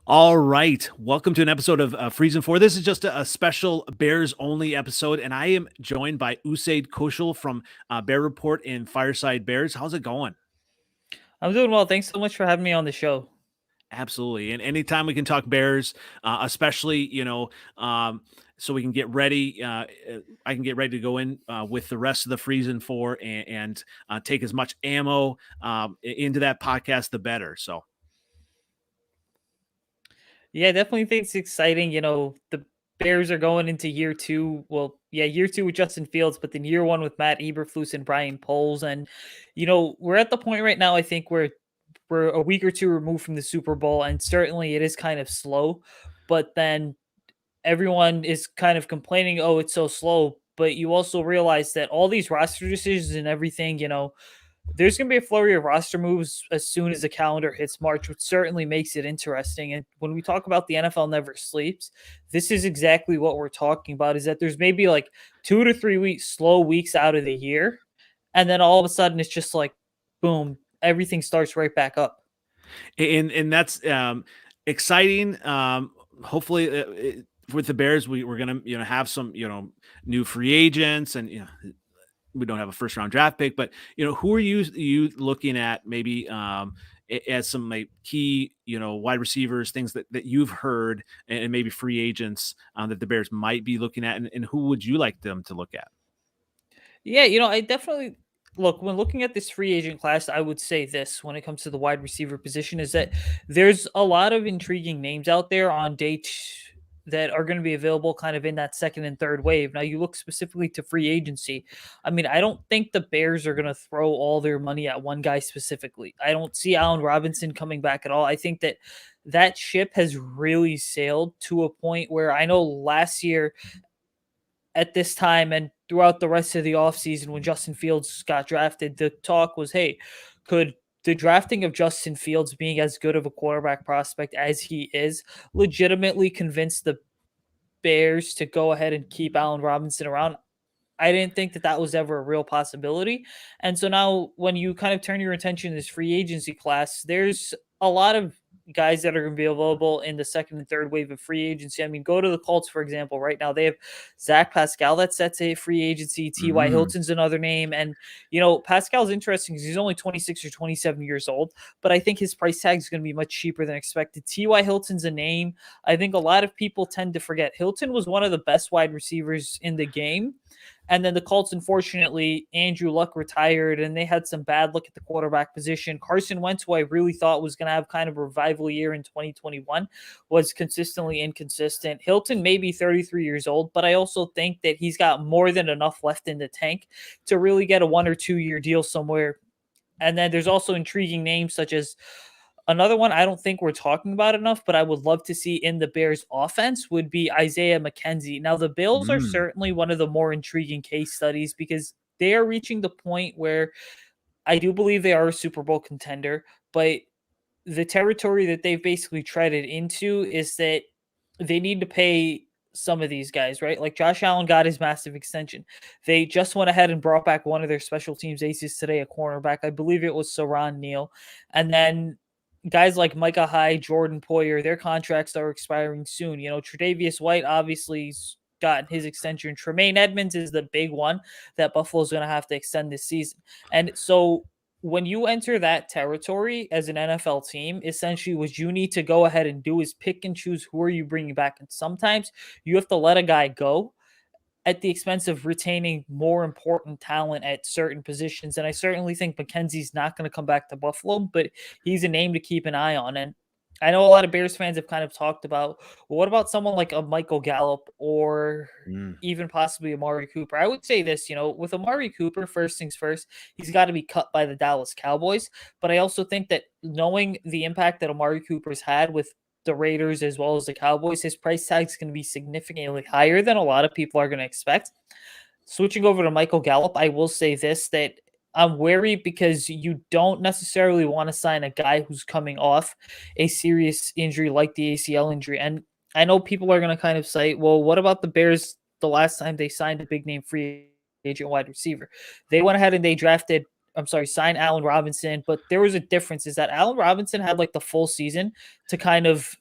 All right. Welcome to an episode of Freezin 4. This is just a special Bears only episode, and I am joined by Usayd Koshul from Bear Report and Fireside Bears. How's it going? I'm doing well. Thanks so much for having me on the show. Absolutely. And anytime we can talk Bears, especially, so we can get ready. I can get ready to go in with the rest of the Freezin 4 and take as much ammo into that podcast, the better. So, Yeah, I definitely think it's exciting. The Bears are going into year two. Well, yeah, year two with Justin Fields, but then year one with Matt Eberflus and Brian Poles. And, we're at the point right now, I think, where we're a week or two removed from the Super Bowl, and certainly it is kind of slow. But then everyone is kind of complaining, oh, it's so slow. But you also realize that all these roster decisions and everything, there's going to be a flurry of roster moves as soon as the calendar hits March, which certainly makes it interesting. And when we talk about the NFL never sleeps, this is exactly what we're talking about, is that there's maybe like 2 to 3 weeks, slow weeks out of the year. And then all of a sudden it's just like, boom, everything starts right back up. and that's exciting. Hopefully, with the Bears, we're gonna have some new free agents, and we don't have a first round draft pick, but who are you looking at maybe as some like key wide receivers, things that you've heard, and maybe free agents that the Bears might be looking at, and who would you like them to look at? Yeah, I definitely look when looking at this free agent class, I would say this when it comes to the wide receiver position is that there's a lot of intriguing names out there on that are going to be available kind of in that second and third wave. Now, you look specifically to free agency. I mean, I don't think the Bears are going to throw all their money at one guy specifically. I don't see Allen Robinson coming back at all. I think that ship has really sailed to a point where I know last year at this time and throughout the rest of the offseason when Justin Fields got drafted, the talk was, hey, could the drafting of Justin Fields being as good of a quarterback prospect as he is legitimately convince the Bears to go ahead and keep Allen Robinson around? I didn't think that was ever a real possibility. And so now when you kind of turn your attention to this free agency class, there's a lot of guys that are going to be available in the second and third wave of free agency. I mean, go to the Colts, for example. Right now, they have Zach Pascal that's set to free agency. T.Y. Mm. Hilton's another name. And, Pascal's interesting because he's only 26 or 27 years old, but I think his price tag is going to be much cheaper than expected. T.Y. Hilton's a name I think a lot of people tend to forget. Hilton was one of the best wide receivers in the game. And then the Colts, unfortunately, Andrew Luck retired, and they had some bad look at the quarterback position. Carson Wentz, who I really thought was going to have kind of a revival year in 2021, was consistently inconsistent. Hilton may be 33 years old, but I also think that he's got more than enough left in the tank to really get a 1 or 2 year deal somewhere. And then there's also intriguing names such as another one I don't think we're talking about enough, but I would love to see in the Bears offense would be Isaiah McKenzie. Now, the Bills are Mm. certainly one of the more intriguing case studies because they are reaching the point where I do believe they are a Super Bowl contender, but the territory that they've basically treaded into is that they need to pay some of these guys, right? Like Josh Allen got his massive extension. They just went ahead and brought back one of their special teams aces today, a cornerback. I believe it was Saran Neal. And then guys like Micah Hyde, Jordan Poyer, their contracts are expiring soon. Tre'Davious White obviously's gotten his extension. Tremaine Edmonds is the big one that Buffalo's going to have to extend this season. And so when you enter that territory as an NFL team, essentially what you need to go ahead and do is pick and choose who are you bringing back. And sometimes you have to let a guy go at the expense of retaining more important talent at certain positions. And I certainly think McKenzie's not going to come back to Buffalo, but he's a name to keep an eye on. And I know a lot of Bears fans have kind of talked about, well, what about someone like a Michael Gallup or Mm. even possibly Amari Cooper? I would say this, with Amari Cooper, first things first, he's got to be cut by the Dallas Cowboys. But I also think that knowing the impact that Amari Cooper's had with the Raiders as well as the Cowboys, his price tag is going to be significantly higher than a lot of people are going to expect. Switching over to Michael Gallup, I will say this, that I'm wary because you don't necessarily want to sign a guy who's coming off a serious injury like the ACL injury. And I know people are going to kind of say, well, what about the Bears the last time they signed a big name free agent wide receiver? They went ahead and they signed Allen Robinson, but there was a difference is that Allen Robinson had like the full season to kind of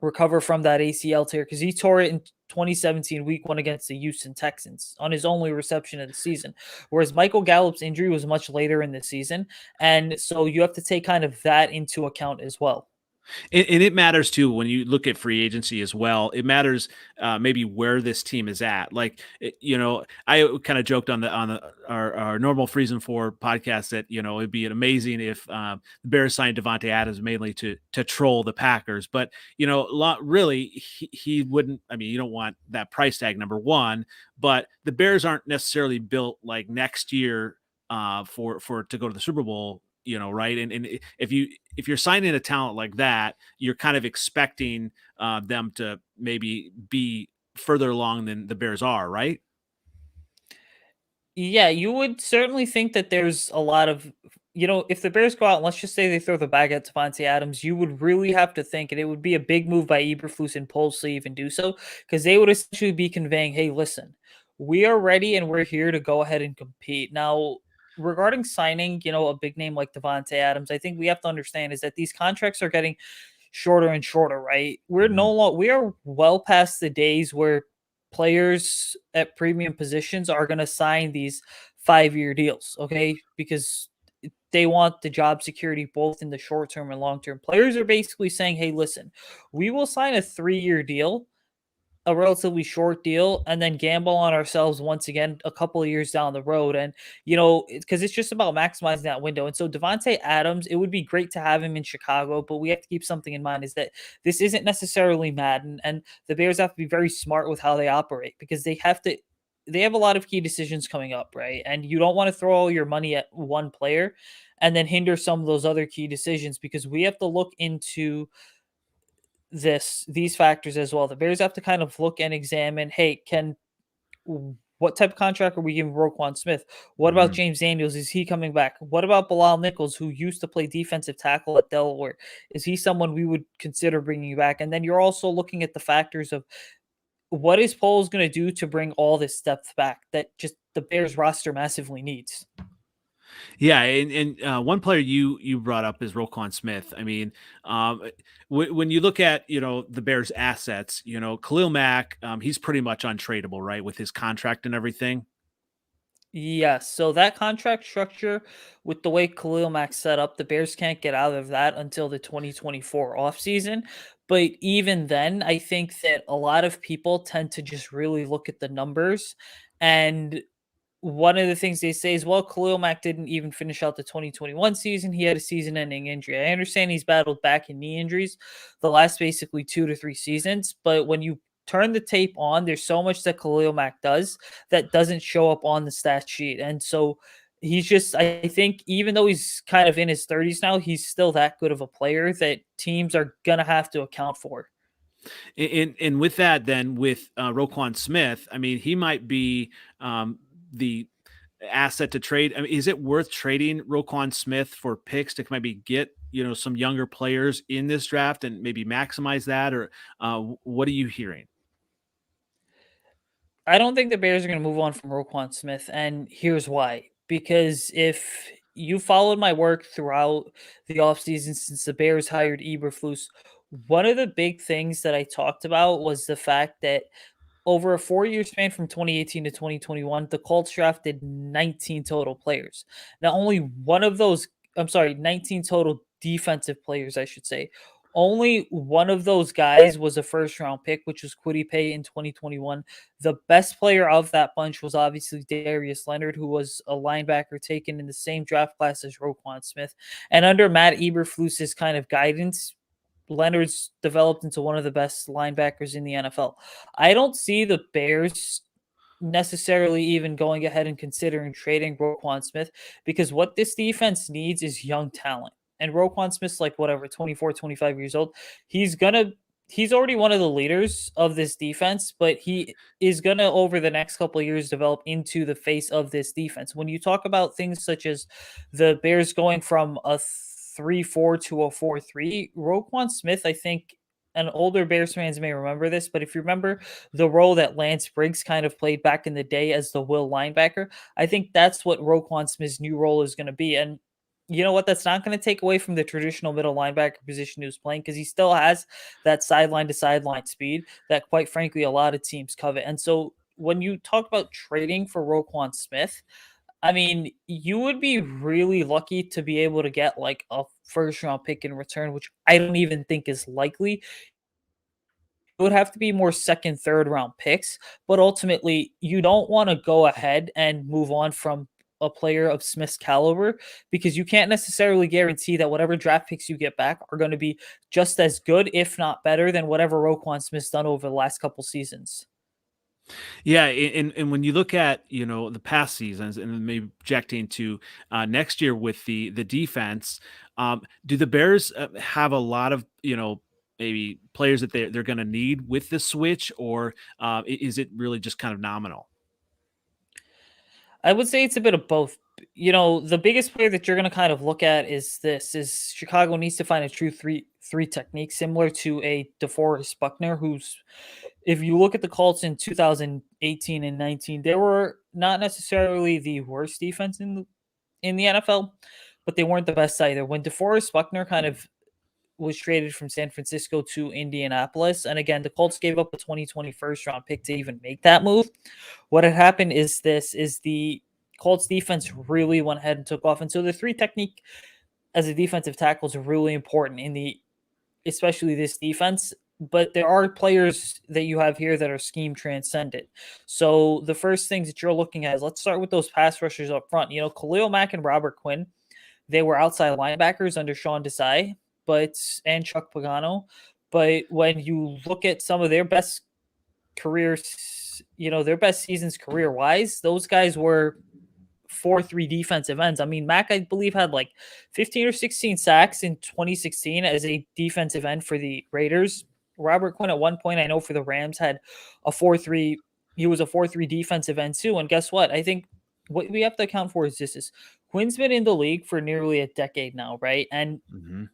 recover from that ACL tear because he tore it in 2017 week 1 against the Houston Texans on his only reception of the season, whereas Michael Gallup's injury was much later in the season, and so you have to take kind of that into account as well. And it matters too when you look at free agency as well. It matters maybe where this team is at. Like I kind of joked on our normal Freezin 4 podcast that it'd be amazing if the Bears signed Davante Adams mainly to troll the Packers, but really he wouldn't. I mean, you don't want that price tag, number one, but the Bears aren't necessarily built like next year for to go to the Super Bowl. Right. And if you're signing a talent like that, you're kind of expecting them to maybe be further along than the Bears are, right? Yeah, you would certainly think that there's a lot of, if the Bears go out, and let's just say they throw the bag at Devontae Adams, you would really have to think, and it would be a big move by Eberflus and Poles to even do so, because they would essentially be conveying, hey, listen, we are ready and we're here to go ahead and compete. Now, regarding signing, a big name like Devontae Adams, I think we have to understand is that these contracts are getting shorter and shorter, right? We're no longer we are well past the days where players at premium positions are going to sign these 5-year deals, okay? Because they want the job security both in the short term and long term. Players are basically saying, "Hey, listen, we will sign a 3-year deal, a relatively short deal, and then gamble on ourselves once again a couple of years down the road." And because it's just about maximizing that window. And so Devontae Adams, it would be great to have him in Chicago, but we have to keep something in mind is that this isn't necessarily Madden, and the Bears have to be very smart with how they operate because they have a lot of key decisions coming up, right? And you don't want to throw all your money at one player and then hinder some of those other key decisions because we have to look into these factors as well. The Bears have to kind of look and examine, hey, what type of contract are we giving Roquan Smith? What about Mhm. James Daniels? Is he coming back? What about Bilal Nichols, who used to play defensive tackle at Delaware? Is he someone we would consider bringing back? And then you're also looking at the factors of what is Poles going to do to bring all this depth back that just the Bears roster massively needs. Yeah, and one player you brought up is Roquan Smith. I mean, when you look at the Bears' assets, Khalil Mack, he's pretty much untradeable, right, with his contract and everything. Yes, so that contract structure with the way Khalil Mack set up, the Bears can't get out of that until the 2024 offseason. But even then, I think that a lot of people tend to just really look at the numbers. And one of the things they say is, well, Khalil Mack didn't even finish out the 2021 season. He had a season ending injury. I understand he's battled back and knee injuries the last basically 2 to 3 seasons, but when you turn the tape on, there's so much that Khalil Mack does that doesn't show up on the stat sheet. And so he's just, I think, even though he's kind of in his 30s now, he's still that good of a player that teams are going to have to account for. And with that, then with Roquan Smith, I mean, he might be the asset to trade. I mean, is it worth trading Roquan Smith for picks to maybe get some younger players in this draft and maybe maximize that, or what are you hearing? I don't think the Bears are going to move on from Roquan Smith, and here's why. Because if you followed my work throughout the offseason since the Bears hired Eberflus, one of the big things that I talked about was the fact that over a 4-year span from 2018 to 2021, the Colts drafted 19 total players. Now, only one of those, I'm sorry, 19 total defensive players, I should say. Only one of those guys was a first round pick, which was Kwity Paye in 2021. The best player of that bunch was obviously Darius Leonard, who was a linebacker taken in the same draft class as Roquan Smith. And under Matt Eberflus's kind of guidance, Leonard's developed into one of the best linebackers in the NFL. I don't see the Bears necessarily even going ahead and considering trading Roquan Smith because what this defense needs is young talent. And Roquan Smith's like whatever, 24, 25 years old. He's already one of the leaders of this defense, but he is going to over the next couple of years develop into the face of this defense. When you talk about things such as the Bears going from a 3-4 to a 4-3, Roquan Smith, I think, and older Bears fans may remember this, but if you remember the role that Lance Briggs kind of played back in the day as the will linebacker, I think that's what Roquan Smith's new role is going to be. And you know what? That's not going to take away from the traditional middle linebacker position he was playing, because he still has that sideline to sideline speed that, quite frankly, a lot of teams covet. And so when you talk about trading for Roquan Smith, I mean, you would be really lucky to be able to get like a first round pick in return, which I don't even think is likely. It would have to be more second, third round picks, but ultimately, you don't want to go ahead and move on from a player of Smith's caliber, because you can't necessarily guarantee that whatever draft picks you get back are going to be just as good, if not better, than whatever Roquan Smith's done over the last couple seasons. Yeah, and when you look at the past seasons and then maybe projecting to next year with the defense, do the Bears have a lot of maybe players that they're going to need with the switch, or is it really just kind of nominal? I would say it's a bit of both. You know, the biggest player that you're going to kind of look at is Chicago needs to find a true three technique similar to a DeForest Buckner, who's, if you look at the Colts in 2018 and 19, they were not necessarily the worst defense in the NFL, but they weren't the best either. When DeForest Buckner kind of was traded from San Francisco to Indianapolis, and again, the Colts gave up a 2020 first round pick to even make that move. What had happened is the Colts defense really went ahead and took off. And so the three technique as a defensive tackle is really important in the, especially this defense. But there are players that you have here that are scheme transcendent. So the first things that you're looking at is, let's start with those pass rushers up front. You know, Khalil Mack and Robert Quinn, they were outside linebackers under Sean Desai, and Chuck Pagano. But when you look at some of their best careers, their best seasons career wise, those guys were 4-3 defensive ends. I mean, Mack, I believe, had like 15 or 16 sacks in 2016 as a defensive end for the Raiders. Robert Quinn, at one point, I know for the Rams, had a 4-3. He was a 4-3 defensive end too. And guess what? I think what we have to account for is this: is Quinn's been in the league for nearly a decade now, right? And Hmm.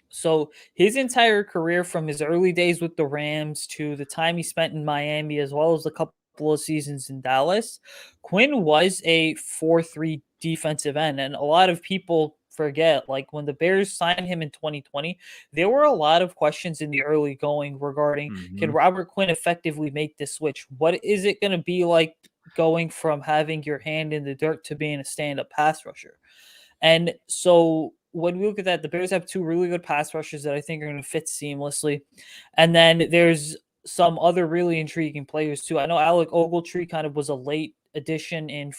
so his entire career, from his early days with the Rams to the time he spent in Miami, as well as the couple of seasons in Dallas, Quinn was a 4-3 defensive end. And a lot of people forget, like when the Bears signed him in 2020, there were a lot of questions in the early going regarding, can Hmm. Robert Quinn effectively make this switch? What is it going to be like going from having your hand in the dirt to being a stand-up pass rusher? And so when we look at that, the Bears have two really good pass rushers that I think are going to fit seamlessly. And then there's some other really intriguing players too. I know Alec Ogletree kind of was a late addition in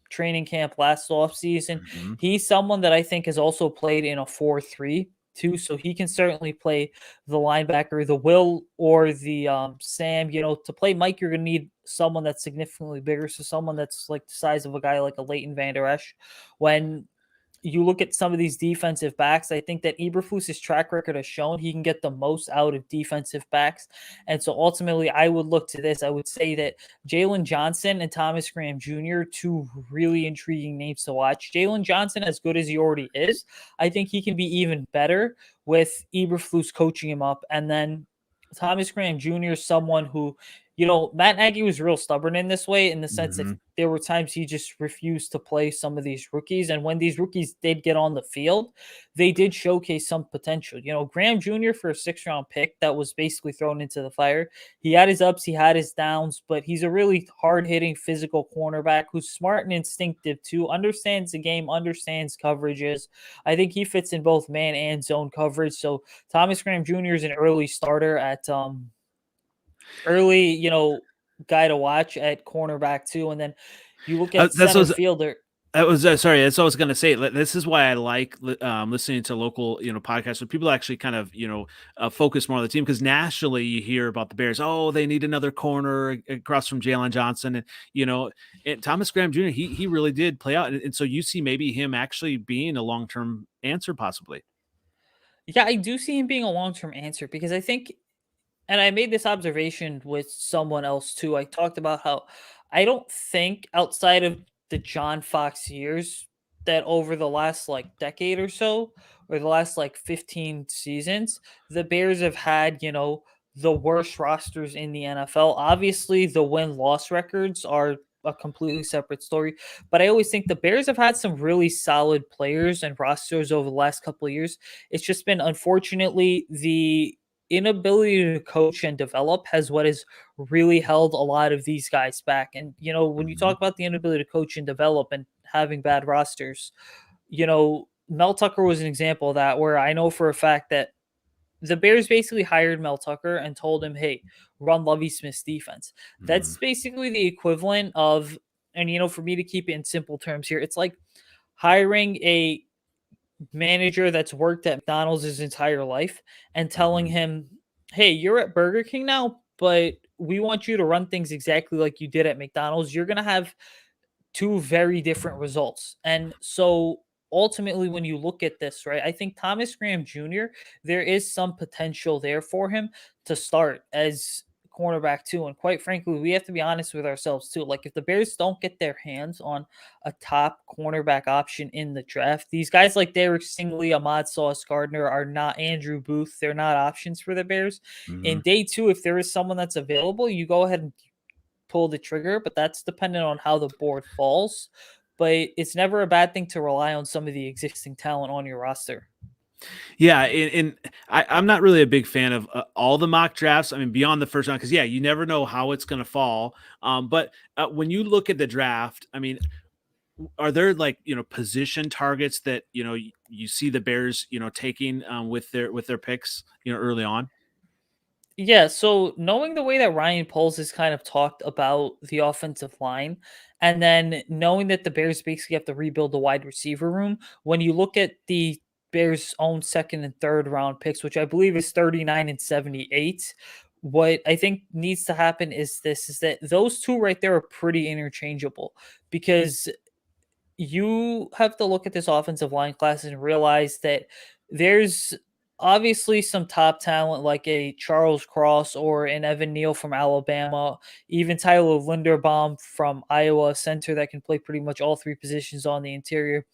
training camp last offseason. Hmm. He's someone that I think has also played in a 4-3 too, so he can certainly play the linebacker, the Will or the Sam. To play Mike, you're going to need someone that's significantly bigger, so someone that's like the size of a guy like a Leighton Vander Esch. When you look at some of these defensive backs, I think that Eberflus's track record has shown he can get the most out of defensive backs. And so ultimately, I would look to this. I would say that Jalen Johnson and Thomas Graham Jr., two really intriguing names to watch. Jalen Johnson, as good as he already is, I think he can be even better with Eberflus coaching him up. And then Thomas Graham Jr. is someone who, Matt Nagy was real stubborn in this way, in the sense that Hmm. there were times he just refused to play some of these rookies. And when these rookies did get on the field, they did showcase some potential. Graham Jr., for a 6th-round pick that was basically thrown into the fire, he had his ups, he had his downs, but he's a really hard-hitting physical cornerback who's smart and instinctive too, understands the game, understands coverages. I think he fits in both man and zone coverage. So Thomas Graham Jr. is an early starter at early, guy to watch at cornerback too. And then you look at That's center what fielder. that was sorry. That's what I was going to say. This is why I like listening to local podcasts where people actually kind of focus more on the team, because nationally you hear about the Bears. Oh, they need another corner across from Jalen Johnson, and Thomas Graham Jr. He really did play out, and so you see maybe him actually being a long term answer possibly. Yeah, I do see him being a long-term answer, because I think, and I made this observation with someone else too. I talked about how I don't think, outside of the John Fox years, that over the last like decade or so, or the last like 15 seasons, the Bears have had, the worst rosters in the NFL. Obviously, the win-loss records are a completely separate story. But I always think the Bears have had some really solid players and rosters over the last couple of years. It's just been, unfortunately, the inability to coach and develop has what has really held a lot of these guys back. And when you Mhm. talk about the inability to coach and develop and having bad rosters, Mel Tucker was an example of that, where I know for a fact that the Bears basically hired Mel Tucker and told him, "Hey, run Lovie Smith's defense." Mhm. That's basically the equivalent of, and for me to keep it in simple terms here, it's like hiring a manager that's worked at McDonald's his entire life and telling Mhm. him, "Hey, you're at Burger King now, but we want you to run things exactly like you did at McDonald's. You're going to have two very different results." And so ultimately, when you look at this, right, I think Thomas Graham Jr., there is some potential there for him to start as cornerback too. And quite frankly, we have to be honest with ourselves too. Like, if the Bears don't get their hands on a top cornerback option in the draft, these guys like Derek Stingley, Ahmad Sauce Gardner are not Andrew Booth. They're not options for the Bears. In Mhm. day two, if there is someone that's available, you go ahead and pull the trigger, but that's dependent on how the board falls. But it's never a bad thing to rely on some of the existing talent on your roster. Yeah, and I'm not really a big fan of all the mock drafts. I mean, beyond the first round, because yeah, you never know how it's going to fall. But when you look at the draft, I mean, are there like position targets that you see the Bears taking with their picks early on? Yeah, so knowing the way that Ryan Poles has kind of talked about the offensive line, and then knowing that the Bears basically have to rebuild the wide receiver room, when you look at the Bears' own second and third round picks, which I believe is 39 and 78, what I think needs to happen is this: is that those two right there are pretty interchangeable, because you have to look at this offensive line class and realize that there's obviously some top talent like a Charles Cross or an Evan Neal from Alabama, even Tyler Linderbaum from Iowa, center that can play pretty much all three positions on the interior.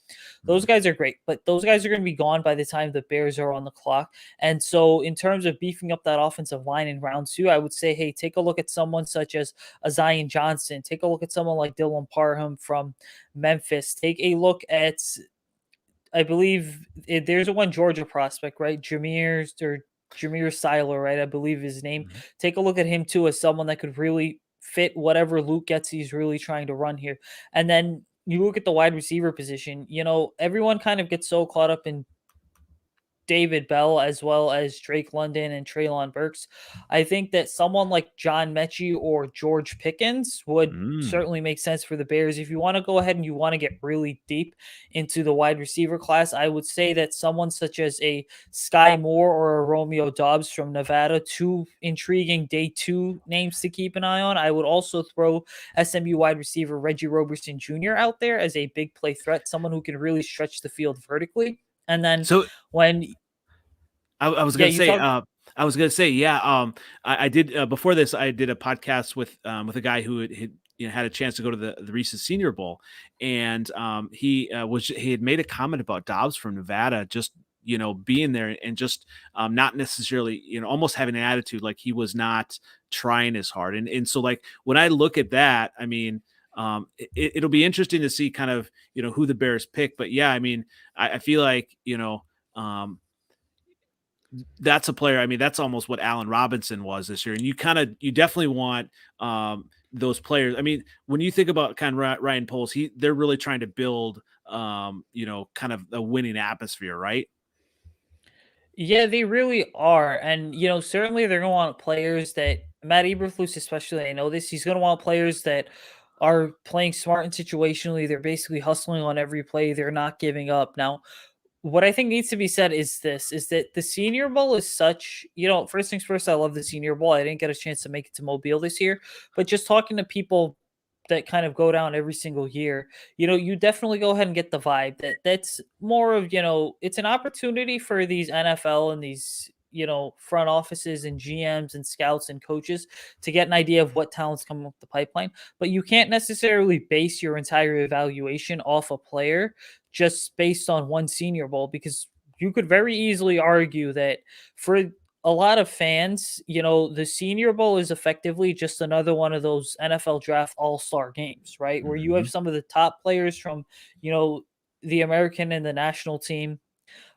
Those Mhm. guys are great, but those guys are going to be gone by the time the Bears are on the clock. And so, in terms of beefing up that offensive line in round two, I would say, hey, take a look at someone such as a Zion Johnson. Take a look at someone like Dylan Parham from Memphis. Take a look at, I believe there's a one Georgia prospect, right? Jameer Seiler, right? I believe his name. Mhm. Take a look at him too as someone that could really fit whatever Luke Getsy is really trying to run here. And then you look at the wide receiver position. Everyone kind of gets so caught up in David Bell as well as Drake London and Treylon Burks. I think that someone like John Mechie or George Pickens would Mm. certainly make sense for the Bears. If you want to go ahead and you want to get really deep into the wide receiver class, I would say that someone such as a Sky Moore or a Romeo Dobbs from Nevada, two intriguing day two names to keep an eye on. I would also throw SMU wide receiver Reggie Roberson Jr. out there as a big play threat, someone who can really stretch the field vertically. And then So when I was yeah, gonna you say, talk. yeah. I did before this. I did a podcast with a guy who had had a chance to go to the recent Senior Bowl, and he had made a comment about Dobbs from Nevada, just being there and just not necessarily almost having an attitude like he was not trying as hard, and so like when I look at that, I mean. It'll be interesting to see kind of who the Bears pick, but yeah, I mean, I feel like um, that's a player. I mean, that's almost what Allen Robinson was this year. And you definitely want those players. I mean, when you think about kind of Ryan Poles, they're really trying to build, kind of a winning atmosphere, right? Yeah, they really are. And, certainly they're going to want players that Matt Eberflus, especially, I know this, he's going to want players that are playing smart and situationally. They're basically hustling on every play. They're not giving up. Now, what I think needs to be said is this: is that the Senior Bowl is such, first things first, I love the Senior Bowl. I didn't get a chance to make it to Mobile this year, but just talking to people that kind of go down every single year, you definitely go ahead and get the vibe that that's more of, it's an opportunity for these NFL and these, front offices and GMs and scouts and coaches to get an idea of what talent's coming up the pipeline. But you can't necessarily base your entire evaluation off a player just based on one Senior Bowl, because you could very easily argue that for a lot of fans, the Senior Bowl is effectively just another one of those NFL draft all-star games, right? Where you have Mhm. some of the top players from, the American and the national team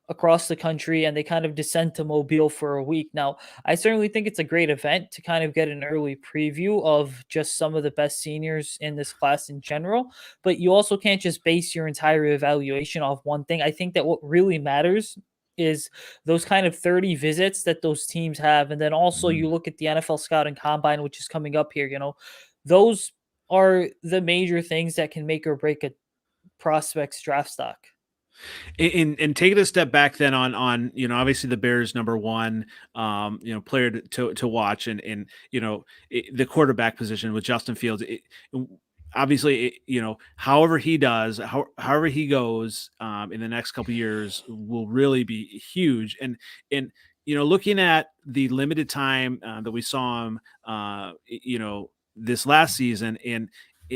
across the country, and they kind of descend to Mobile for a week. Now, I certainly think it's a great event to kind of get an early preview of just some of the best seniors in this class in general, but you also can't just base your entire evaluation off one thing. I think that what really matters is those kind of 30 visits that those teams have. And then also Mhm. you look at the NFL Scouting Combine, which is coming up here, those are the major things that can make or break a prospect's draft stock. And take it a step back then on obviously the Bears number one player to watch and the quarterback position with Justin Fields. Obviously however he does, however he goes in the next couple of years will really be huge. And looking at the limited time that we saw him this last season, and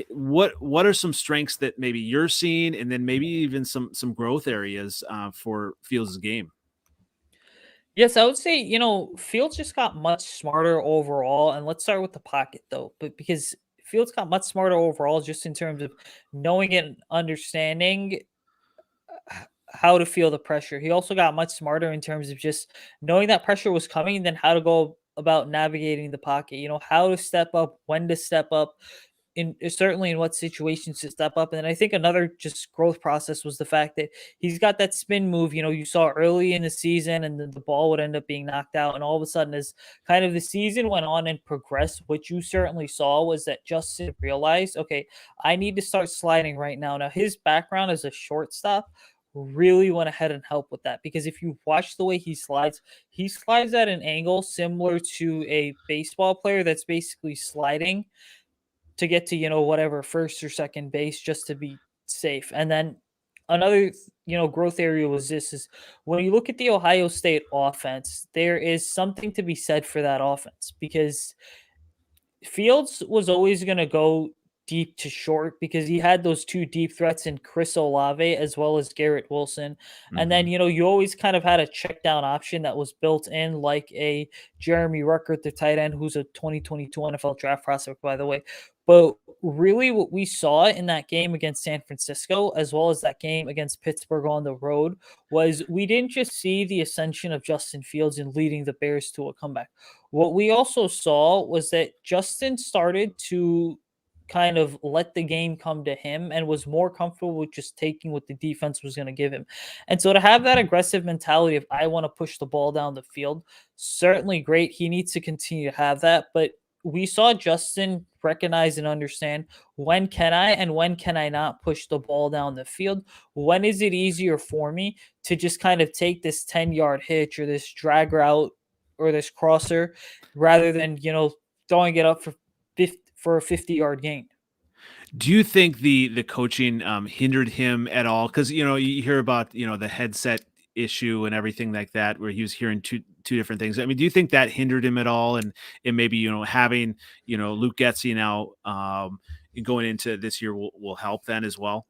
what are some strengths that maybe you're seeing, and then maybe even some growth areas for Fields' game? Yes, I would say, Fields just got much smarter overall. And let's start with the pocket though. But because Fields got much smarter overall, just in terms of knowing and understanding how to feel the pressure. He also got much smarter in terms of just knowing that pressure was coming and then how to go about navigating the pocket, how to step up, when to step up, certainly in what situations to step up. And I think another just growth process was the fact that he's got that spin move, you saw early in the season, and then the ball would end up being knocked out. And all of a sudden, as kind of the season went on and progressed, what you certainly saw was that Justin realized, okay, I need to start sliding right now. Now, his background as a shortstop really went ahead and helped with that, because if you watch the way he slides at an angle similar to a baseball player that's basically sliding to get to, whatever first or second base just to be safe. And then another, growth area was this is when you look at the Ohio State offense, there is something to be said for that offense, because Fields was always going to go deep to short because he had those two deep threats in Chris Olave as well as Garrett Wilson. And then, Mhm. you always kind of had a check down option that was built in, like a Jeremy Ruckert, the tight end, who's a 2022 NFL draft prospect, by the way. But really, what we saw in that game against San Francisco, as well as that game against Pittsburgh on the road, was we didn't just see the ascension of Justin Fields in leading the Bears to a comeback. What we also saw was that Justin started to kind of let the game come to him and was more comfortable with just taking what the defense was going to give him. And so to have that aggressive mentality of I want to push the ball down the field, certainly great. He needs to continue to have that, but we saw Justin recognize and understand, when can I and when can I not push the ball down the field? When is it easier for me to just kind of take this 10-yard hitch or this drag route or this crosser rather than, throwing it up for a 50-yard gain? Do you think the coaching hindered him at all? Because you hear about the headset issue and everything like that, where he was hearing two different things. I mean, do you think that hindered him at all? And maybe having Luke Getsy now going into this year will help then as well.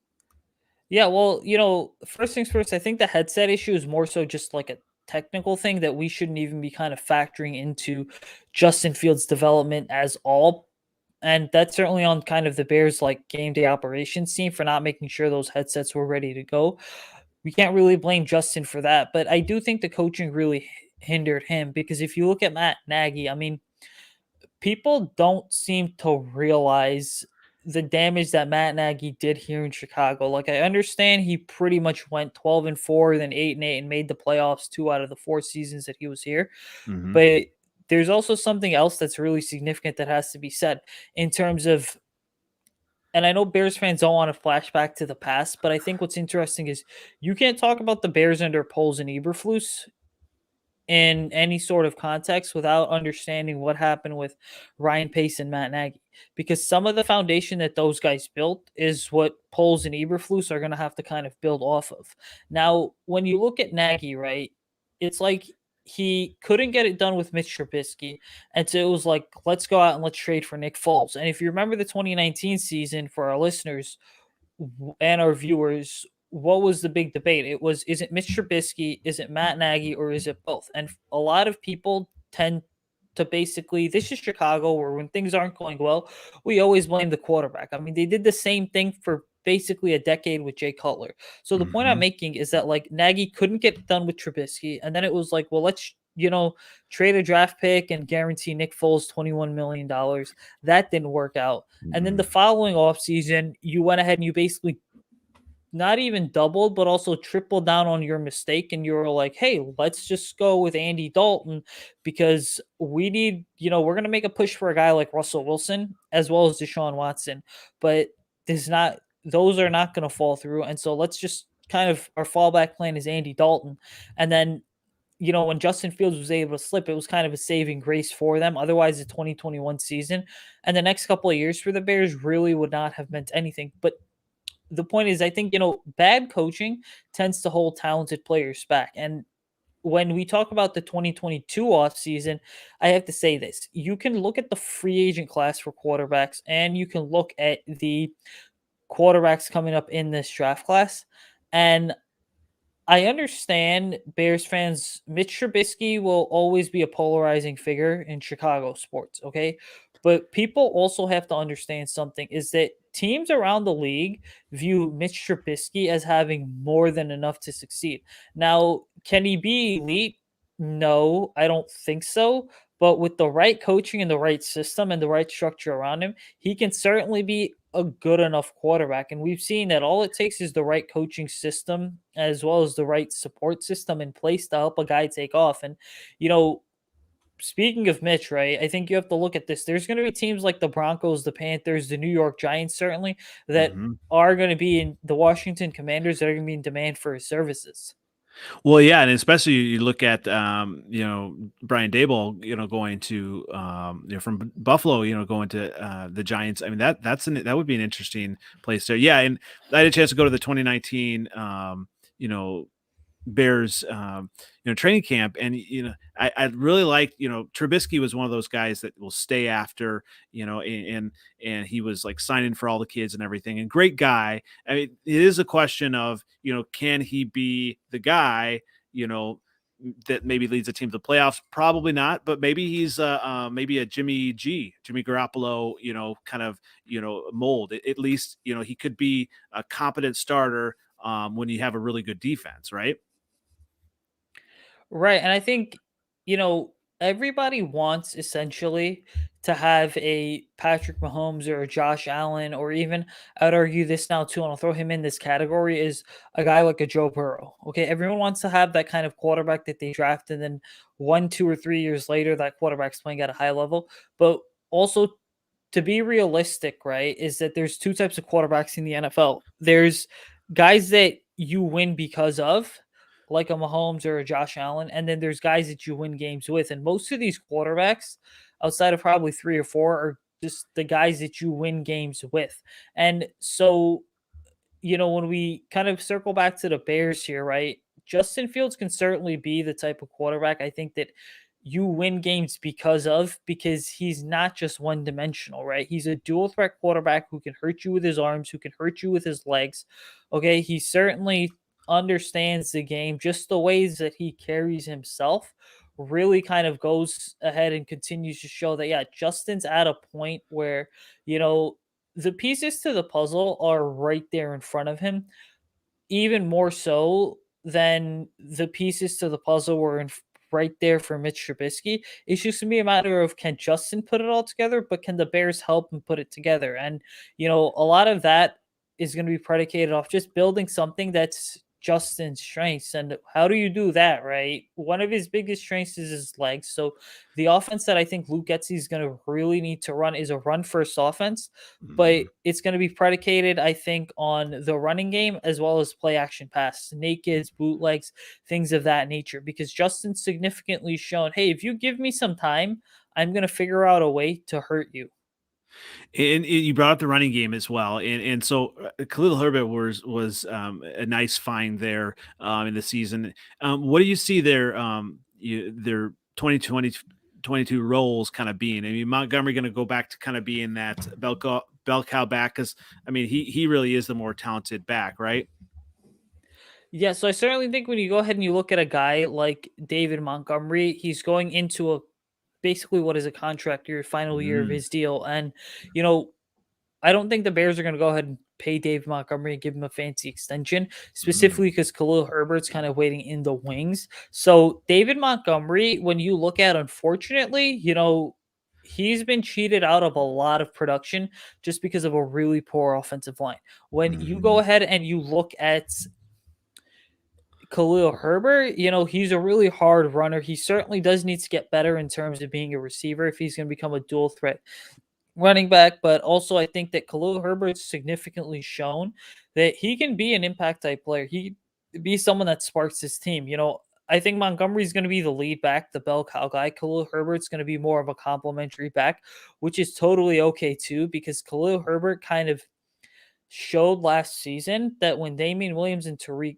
Yeah, well, first things first, I think the headset issue is more so just like a technical thing that we shouldn't even be kind of factoring into Justin Fields' development as all. And that's certainly on kind of the Bears like game day operations team for not making sure those headsets were ready to go. We can't really blame Justin for that, but I do think the coaching really hindered him, because if you look at Matt Nagy, I mean, people don't seem to realize the damage that Matt Nagy did here in Chicago. Like, I understand he pretty much went 12-4, then 8-8, and made the playoffs 2 out of the 4 seasons that he was here. Hmm. But there's also something else that's really significant that has to be said in terms of, and I know Bears fans don't want to flashback to the past, but I think what's interesting is you can't talk about the Bears under Poles and Eberflus in any sort of context without understanding what happened with Ryan Pace and Matt Nagy. Because some of the foundation that those guys built is what Poles and Eberflus are going to have to kind of build off of. Now, when you look at Nagy, right, it's like he couldn't get it done with Mitch Trubisky. And so it was like, let's go out and let's trade for Nick Foles. And if you remember the 2019 season, for our listeners and our viewers, what was the big debate? It was, is it Mitch Trubisky, is it Matt Nagy, or is it both? And a lot of people tend to basically, this is Chicago, where when things aren't going well, we always blame the quarterback. I mean, they did the same thing for basically a decade with Jay Cutler. So the point I'm Mhm. making is that like Nagy couldn't get done with Trubisky, and then it was like, well, let's trade a draft pick and guarantee Nick Foles $21 million. That didn't work out. And then the Mhm. following offseason, you went ahead and you basically not even doubled, but also tripled down on your mistake. And you were like, hey, let's just go with Andy Dalton because we need, we're going to make a push for a guy like Russell Wilson as well as Deshaun Watson. But those are not going to fall through. And so let's just kind of, our fallback plan is Andy Dalton. And then, when Justin Fields was able to slip, it was kind of a saving grace for them. Otherwise, the 2021 season and the next couple of years for the Bears really would not have meant anything. But the point is, I think, bad coaching tends to hold talented players back. And when we talk about the 2022 offseason, I have to say this. You can look at the free agent class for quarterbacks, and you can look at the quarterbacks coming up in this draft class. And I understand Bears fans. Mitch Trubisky will always be a polarizing figure in Chicago sports, okay? But people also have to understand something is that teams around the league view Mitch Trubisky as having more than enough to succeed. Now, can he be elite? No, I don't think so. But with the right coaching and the right system and the right structure around him, he can certainly be a good enough quarterback. And we've seen that all it takes is the right coaching system as well as the right support system in place to help a guy take off. And, you know, speaking of Mitch, right, I think you have to look at this. There's going to be teams like the Broncos, the Panthers, the New York Giants, certainly, that Mhm. are going to be in the Washington Commanders that are going to be in demand for his services. Well, yeah, and especially you look at Brian Dable, going to from Buffalo, going to the Giants. I mean that would be an interesting place there. Yeah, and I had a chance to go to the 2019 you know Bears, training camp, and I really liked, Trubisky was one of those guys that will stay after, and he was like signing for all the kids and everything, and great guy. I mean, it is a question of, can he be the guy, that maybe leads a team to the playoffs? Probably not, but maybe he's maybe a Jimmy Garoppolo, kind of, mold. At least, he could be a competent starter when you have a really good defense, right? Right. And I think, everybody wants essentially to have a Patrick Mahomes or a Josh Allen, or even I'd argue this now too, and I'll throw him in this category is a guy like a Joe Burrow. Okay. Everyone wants to have that kind of quarterback that they draft, and then 1, 2, or 3 years later, that quarterback's playing at a high level. But also, to be realistic, right, is that there's two types of quarterbacks in the NFL. There's guys that you win because of, like a Mahomes or a Josh Allen, and then there's guys that you win games with. And most of these quarterbacks, outside of probably 3 or 4, are just the guys that you win games with. And so, when we kind of circle back to the Bears here, right? Justin Fields can certainly be the type of quarterback I think that you win games because he's not just one dimensional, right? He's a dual threat quarterback who can hurt you with his arms, who can hurt you with his legs. Okay, he certainly understands the game, just the ways that he carries himself really kind of goes ahead and continues to show that, yeah, Justin's at a point where, you know, the pieces to the puzzle are right there in front of him, even more so than the pieces to the puzzle were right there for Mitch Trubisky. It's just gonna be a matter of, can Justin put it all together, but can the Bears help him put it together? And a lot of that is going to be predicated off just building something that's Justin's strengths. And how do you do that, right? One of his biggest strengths is his legs. So the offense that I think Luke Getsy is going to really need to run is a run first offense, but Mhm. it's going to be predicated, I think, on the running game as well as play action pass, nakeds, bootlegs, things of that nature. Because Justin's significantly shown, hey, if you give me some time, I'm going to figure out a way to hurt you. And you brought up the running game as well, and so Khalil Herbert was a nice find there in the season. What do you see their 2022 roles kind of being? I mean, Montgomery going to go back to kind of being that bell cow back, because I mean he really is the more talented back, right? Yeah, so I certainly think when you go ahead and you look at a guy like David Montgomery, he's going into a basically what is a contract year, final year of Mm, his deal. And, you know, I don't think the Bears are going to go ahead and pay Dave Montgomery and give him a fancy extension, mm. specifically because Khalil Herbert's kind of waiting in the wings. So David Montgomery, when you look at, unfortunately, he's been cheated out of a lot of production just because of a really poor offensive line. When you go Mhm. ahead and you look at Khalil Herbert, he's a really hard runner. He certainly does need to get better in terms of being a receiver if he's going to become a dual threat running back, but also I think that Khalil Herbert's significantly shown that he can be an impact type player. He can be someone that sparks his team. I think Montgomery's going to be the lead back, the bell cow guy. Khalil Herbert's going to be more of a complimentary back, which is totally okay too, because Khalil Herbert kind of showed last season that when Damian Williams and Tariq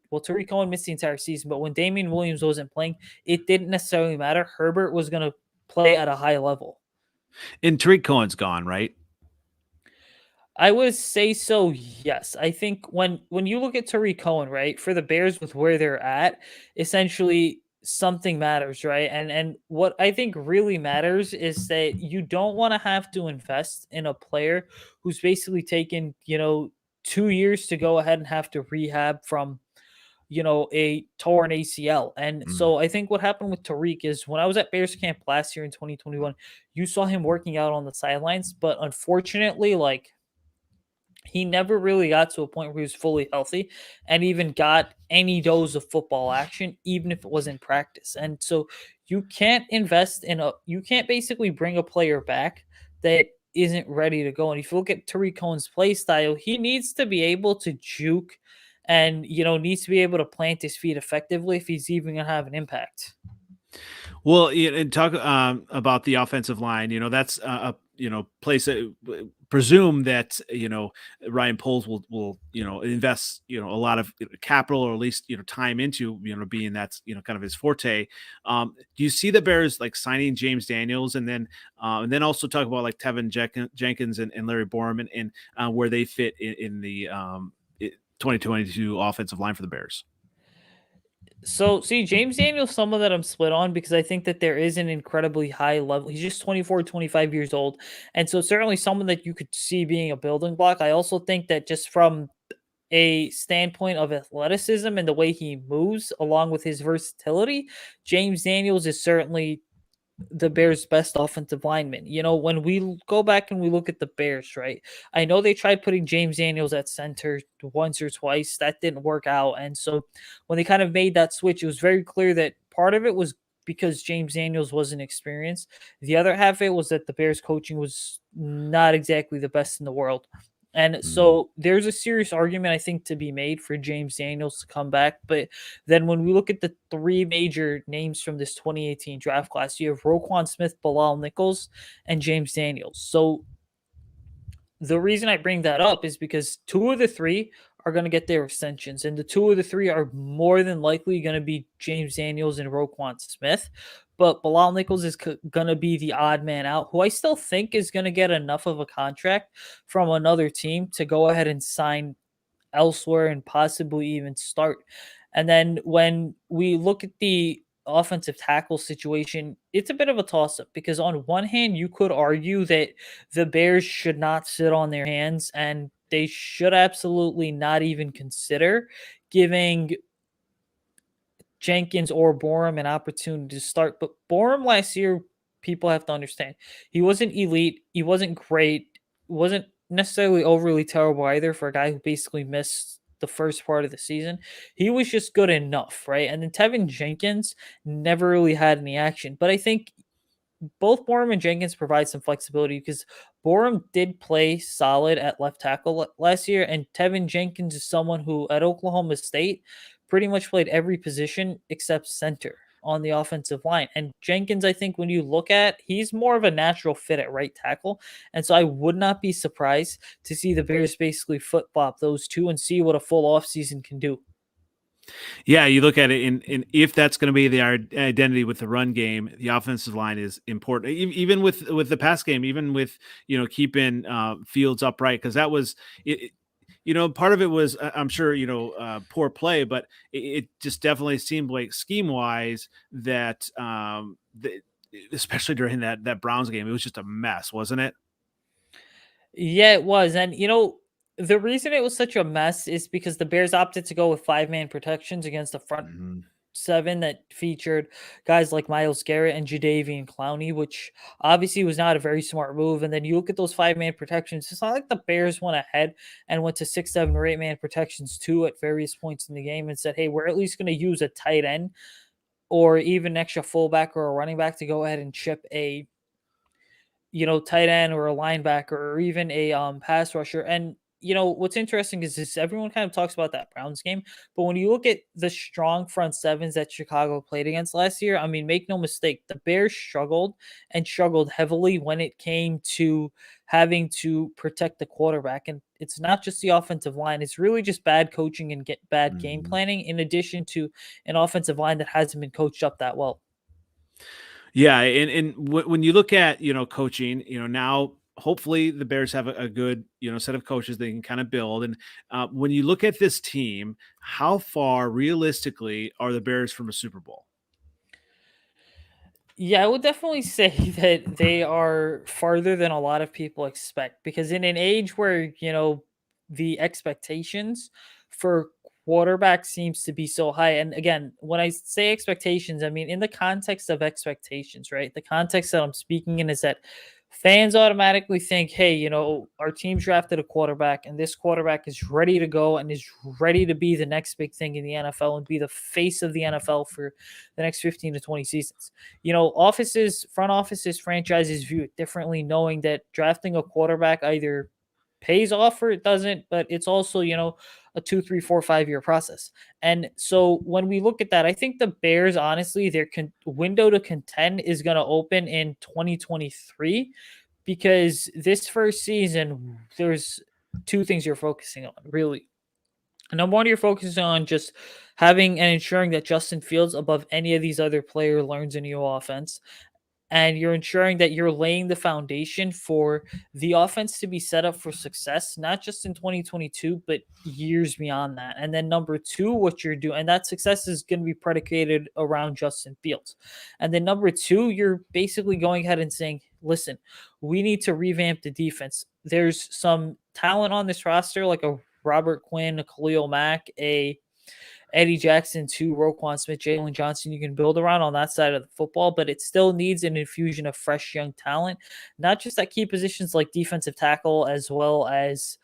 Cohen missed the entire season, but when Damian Williams wasn't playing, it didn't necessarily matter. Herbert was going to play at a high level. And Tariq Cohen's gone, right? I would say so. Yes, I think when you look at Tariq Cohen, right, for the Bears with where they're at, essentially something matters, right? And what I think really matters is that you don't want to have to invest in a player who's basically taken 2 years to go ahead and have to rehab from a torn ACL. And Mm. so I think what happened with Tariq is when I was at Bears camp last year in 2021, you saw him working out on the sidelines, but unfortunately, like he never really got to a point where he was fully healthy and even got any dose of football action, even if it was in practice. And so you can't basically bring a player back that isn't ready to go. And if you look at Tariq Cohen's play style, he needs to be able to juke and, needs to be able to plant his feet effectively if he's even going to have an impact. Well, and talk about the offensive line. That's a place that presume that Ryan Poles will invest a lot of capital, or at least time into being that's kind of his forte. Do you see the Bears like signing James Daniels, and then also talk about like Tevin Jenkins and Larry Borum, and where they fit in the 2022 offensive line for the Bears? So, see, James Daniels, someone that I'm split on because I think that there is an incredibly high level. He's just 24, 25 years old. And so, certainly someone that you could see being a building block. I also think that just from a standpoint of athleticism and the way he moves, along with his versatility, James Daniels is certainly the Bears' best offensive lineman. When we go back and we look at the Bears, right? I know they tried putting James Daniels at center once or twice. That didn't work out. And so when they kind of made that switch, it was very clear that part of it was because James Daniels wasn't experienced. The other half of it was that the Bears coaching was not exactly the best in the world. And Mm. so there's a serious argument, I think, to be made for James Daniels to come back. But then when we look at the three major names from this 2018 draft class, you have Roquan Smith, Bilal Nichols, and James Daniels. So the reason I bring that up is because two of the three are going to get their extensions, and the two of the three are more than likely going to be James Daniels and Roquan Smith. But Bilal Nichols is going to be the odd man out, who I still think is going to get enough of a contract from another team to go ahead and sign elsewhere and possibly even start. And then when we look at the offensive tackle situation, it's a bit of a toss up because on one hand, you could argue that the Bears should not sit on their hands and they should absolutely not even consider giving Jenkins or Borum an opportunity to start. But Borum last year, people have to understand, he wasn't elite. He wasn't great. Wasn't necessarily overly terrible either for a guy who basically missed the first part of the season. He was just good enough, right? And then Tevin Jenkins never really had any action. But I think both Borum and Jenkins provide some flexibility because Borum did play solid at left tackle last year, and Tevin Jenkins is someone who at Oklahoma State pretty much played every position except center on the offensive line. And Jenkins, I think when you look at, he's more of a natural fit at right tackle. And so I would not be surprised to see the Bears basically flip flop those two and see what a full offseason can do. Yeah, you look at it, and if that's going to be the identity with the run game, the offensive line is important. Even with the pass game, even with keeping Fields upright, because that was it. Part of it was, I'm sure, poor play, but it just definitely seemed like scheme wise that, especially during that Browns game, it was just a mess, wasn't it? Yeah, it was. And the reason it was such a mess is because the Bears opted to go with five-man protections against the front Mhm. seven that featured guys like Miles Garrett and Jadeveon Clowney, which obviously was not a very smart move. And then you look at those five-man protections, it's not like the Bears went ahead and went to six, seven, or eight-man protections too at various points in the game and said, hey, we're at least going to use a tight end or even an extra fullback or a running back to go ahead and chip a tight end or a linebacker or even a pass rusher. And what's interesting is this everyone kind of talks about that Browns game, but when you look at the strong front sevens that Chicago played against last year, I mean, make no mistake, the Bears struggled and struggled heavily when it came to having to protect the quarterback. And it's not just the offensive line, it's really just bad coaching and get bad game Mhm. planning, in addition to an offensive line that hasn't been coached up that well. Yeah, and when you look at, coaching, now hopefully the Bears have a good, set of coaches they can kind of build. And when you look at this team, how far realistically are the Bears from a Super Bowl? Yeah, I would definitely say that they are farther than a lot of people expect, because in an age where, the expectations for quarterback seems to be so high. And again, when I say expectations, I mean in the context of expectations, right? The context that I'm speaking in is that fans automatically think, hey, our team drafted a quarterback and this quarterback is ready to go and is ready to be the next big thing in the NFL and be the face of the NFL for the next 15 to 20 seasons. Front offices, franchises view it differently, knowing that drafting a quarterback either pays off or it doesn't, but it's also, a 2, 3, 4, 5 year process. And so when we look at that, I think the Bears, honestly, their window to contend is going to open in 2023, because this first season, there's two things you're focusing on, really. Number one, you're focusing on just having and ensuring that Justin Fields, above any of these other players, learns a new offense. And you're ensuring that you're laying the foundation for the offense to be set up for success, not just in 2022, but years beyond that. And then number two, what you're doing, and that success is going to be predicated around Justin Fields. And then number two, you're basically going ahead and saying, listen, we need to revamp the defense. There's some talent on this roster, like a Robert Quinn, a Khalil Mack, a Eddie Jackson to Roquan Smith, Jalen Johnson, you can build around on that side of the football, but it still needs an infusion of fresh young talent, not just at key positions like defensive tackle as well as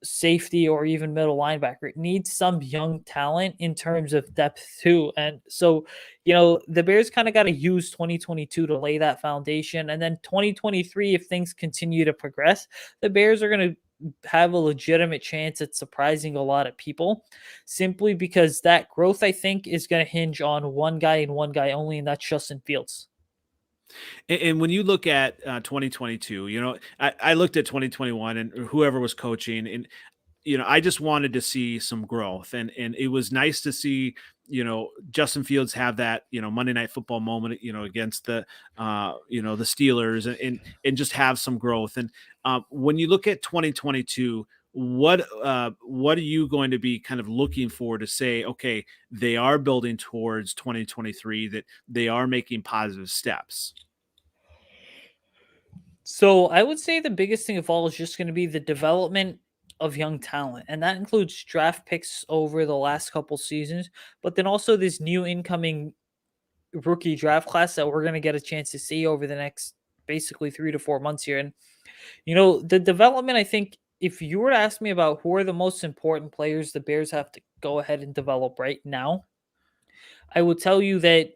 safety or even middle linebacker. It needs some young talent in terms of depth too. And so, the Bears kind of got to use 2022 to lay that foundation. And then 2023, if things continue to progress, the Bears are going to have a legitimate chance at surprising a lot of people, simply because that growth, I think, is going to hinge on one guy and one guy only, and that's Justin Fields. And when you look at 2022, I looked at 2021 and whoever was coaching, and I just wanted to see some growth, and it was nice to see, Justin Fields have that, Monday Night Football moment, against the Steelers, and just have some growth. And when you look at 2022, what are you going to be kind of looking for to say, okay, they are building towards 2023, that they are making positive steps? So I would say the biggest thing of all is just going to be the development of young talent. And that includes draft picks over the last couple seasons, but then also this new incoming rookie draft class that we're going to get a chance to see over the next basically 3 to 4 months here. And, the development, I think, if you were to ask me about who are the most important players the Bears have to go ahead and develop right now, I would tell you that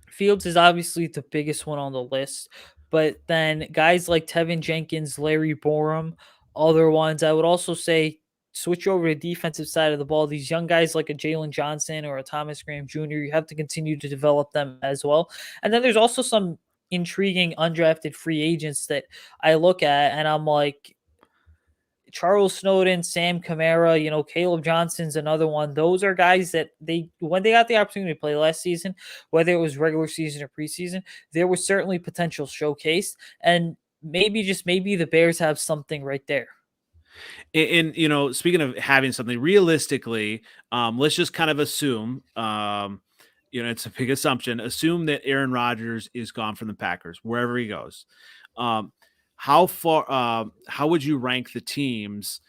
Fields is obviously the biggest one on the list, but then guys like Tevin Jenkins, Larry Borum, other ones, I would also say switch over to defensive side of the ball. These young guys like a Jalen Johnson or a Thomas Graham Jr., you have to continue to develop them as well. And then there's also some intriguing undrafted free agents that I look at and I'm like, Charles Snowden, Sam Kamara, Caleb Johnson's another one. Those are guys that when they got the opportunity to play last season, whether it was regular season or preseason, there was certainly potential showcase. And maybe, just maybe, the Bears have something right there. And speaking of having something realistically, let's just kind of assume, it's a big assumption. Assume that Aaron Rodgers is gone from the Packers wherever he goes. Um, how far? How would you rank the teams?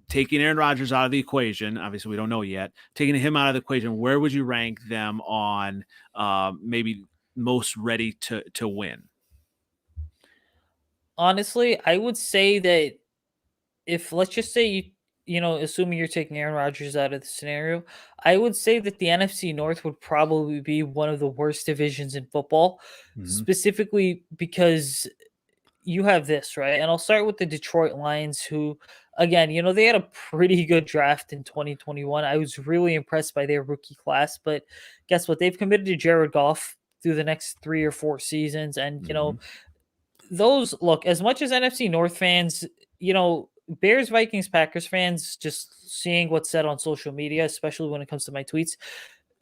Taking Aaron Rodgers out of the equation. Obviously, we don't know yet. Taking him out of the equation, where would you rank them on maybe most ready to win? Honestly, I would say that if let's just say assuming you're taking Aaron Rodgers out of the scenario, I would say that the NFC North would probably be one of the worst divisions in football, Mhm. specifically because you have this, right? And I'll start with the Detroit Lions, who, again, they had a pretty good draft in 2021. I was really impressed by their rookie class, but guess what? They've committed to Jared Goff through the next 3 or 4 seasons. And, Mhm. those look, as much as NFC North fans, Bears, Vikings, Packers fans, just seeing what's said on social media, especially when it comes to my tweets,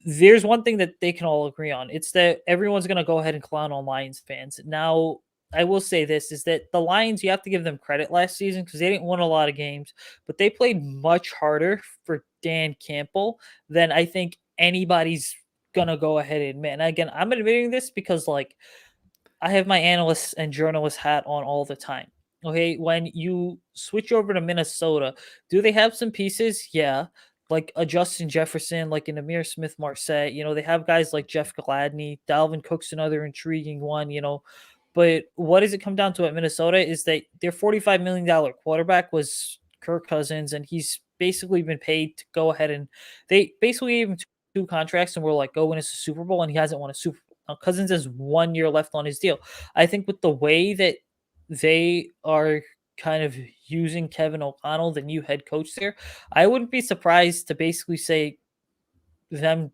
there's one thing that they can all agree on. It's that everyone's going to go ahead and clown on Lions fans. Now, I will say this is that the Lions, you have to give them credit last season because they didn't win a lot of games, but they played much harder for Dan Campbell than I think anybody's going to go ahead and admit. And again, I'm admitting this because, like, I have my analyst and journalist hat on all the time. Okay, when you switch over to Minnesota, do they have some pieces? Yeah, like a Justin Jefferson, like an Amir Smith Marset. They have guys like Jeff Gladney, Dalvin Cook's another intriguing one. But what does it come down to at Minnesota is that their $45 million quarterback was Kirk Cousins, and he's basically been paid to go ahead and they basically gave him two contracts and were like, go win us a Super Bowl, and he hasn't won a Super Bowl. Cousins has 1 year left on his deal. I think with the way that they are kind of using Kevin O'Connell, the new head coach there, I wouldn't be surprised to basically say them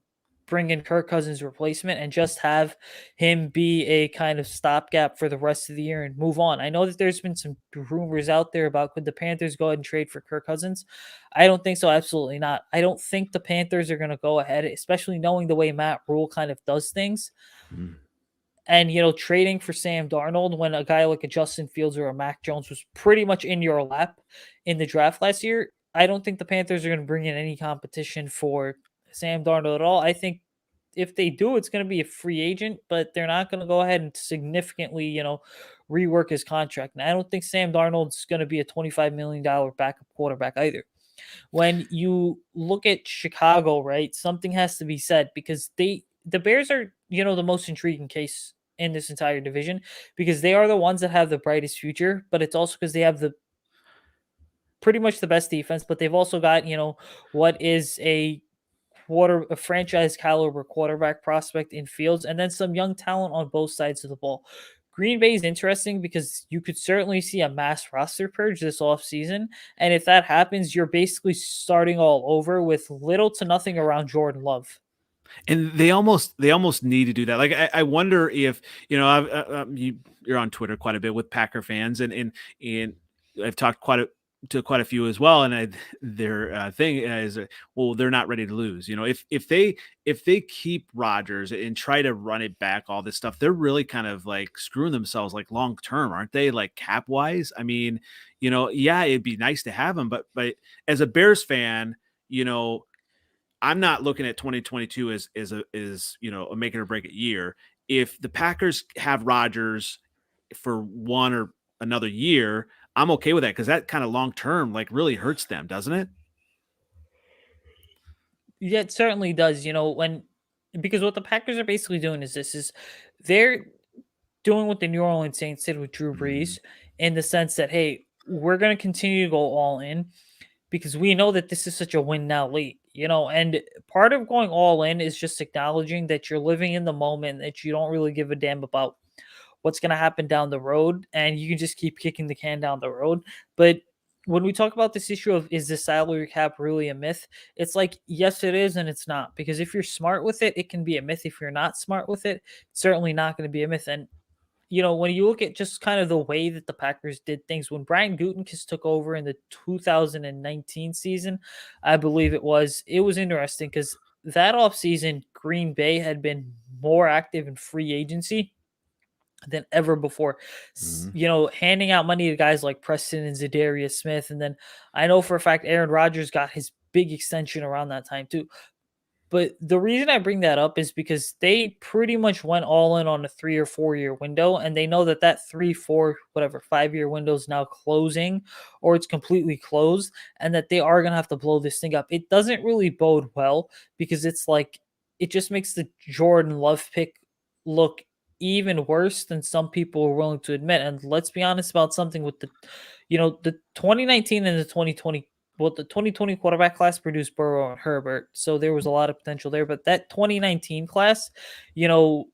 bring in Kirk Cousins' replacement and just have him be a kind of stopgap for the rest of the year and move on. I know that there's been some rumors out there about could the Panthers go ahead and trade for Kirk Cousins. I don't think so. Absolutely not. I don't think the Panthers are going to go ahead, especially knowing the way Matt Rule kind of does things. Mhm. And trading for Sam Darnold when a guy like a Justin Fields or a Mac Jones was pretty much in your lap in the draft last year, I don't think the Panthers are going to bring in any competition for Sam Darnold at all. I think if they do, it's going to be a free agent, but they're not going to go ahead and significantly, rework his contract. And I don't think Sam Darnold's going to be a $25 million backup quarterback either. When you look at Chicago, right, something has to be said because the Bears are, the most intriguing case in this entire division because they are the ones that have the brightest future, but it's also because they have the pretty much the best defense, but they've also got, what is a franchise caliber quarterback prospect in Fields, and then some young talent on both sides of the ball. Green Bay is interesting because you could certainly see a mass roster purge this offseason. And if that happens, you're basically starting all over with little to nothing around Jordan Love. And they almost need to do that. Like I wonder if you're on Twitter quite a bit with Packer fans, and I've talked to quite a few as well. And their thing is, well, they're not ready to lose. If they keep Rodgers and try to run it back, all this stuff, they're really kind of like screwing themselves like long term, aren't they? Like cap wise. I mean, yeah, it'd be nice to have him, but as a Bears fan, you know I'm not looking at 2022 as a make it or break it year. If the Packers have Rodgers for one or another year, I'm okay with that because that kind of long term like really hurts them, doesn't it? Yeah, it certainly does. Because what the Packers are basically doing is they're doing what the New Orleans Saints did with Drew Mm, Brees in the sense that, hey, we're going to continue to go all in because we know that this is such a win now league, and part of going all in is just acknowledging that you're living in the moment, that you don't really give a damn about what's going to happen down the road, and you can just keep kicking the can down the road. But when we talk about this issue of is the salary cap really a myth, it's like, yes, it is, and it's not. Because if you're smart with it, it can be a myth. If you're not smart with it, it's certainly not going to be a myth. And when you look at just kind of the way that the Packers did things when Brian Gutekunst took over in the 2019 season, I believe it was interesting because that offseason, Green Bay had been more active in free agency than ever before. Mhm. Handing out money to guys like Preston and Zadarius Smith. And then I know for a fact Aaron Rodgers got his big extension around that time too. But the reason I bring that up is because they pretty much went all in on a 3 or 4 year window, and they know that that 3, 4, whatever 5 year window is now closing, or it's completely closed, and that they are gonna have to blow this thing up. It doesn't really bode well because it's like it just makes the Jordan Love pick look even worse than some people are willing to admit. And let's be honest about something with the 2019 and the 2020, well, the 2020 quarterback class produced Burrow and Herbert, so there was a lot of potential there. But that 2019 class, you know,